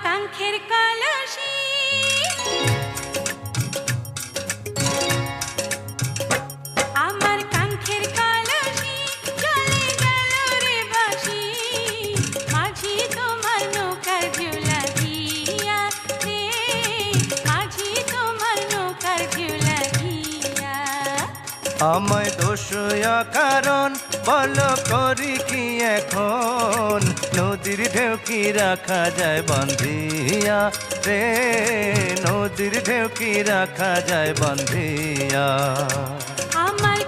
কাঙ্ক্ষের কলসি আমার কাঙ্ক্ষের কলসি চলে গেল রে বাসি মাঝি তোমার নৌকার ঝুলা দিয়া রে মাঝি তোমার নৌকার ঝুলা দিয়া আমায় দোষয়া কারণ বলো করি কি এখন নদীর ঢেউ কি রাখা যায় বান্ধিয়া রে নদীর ঢেউ কি রাখা যায় বান্ধিয়া আমার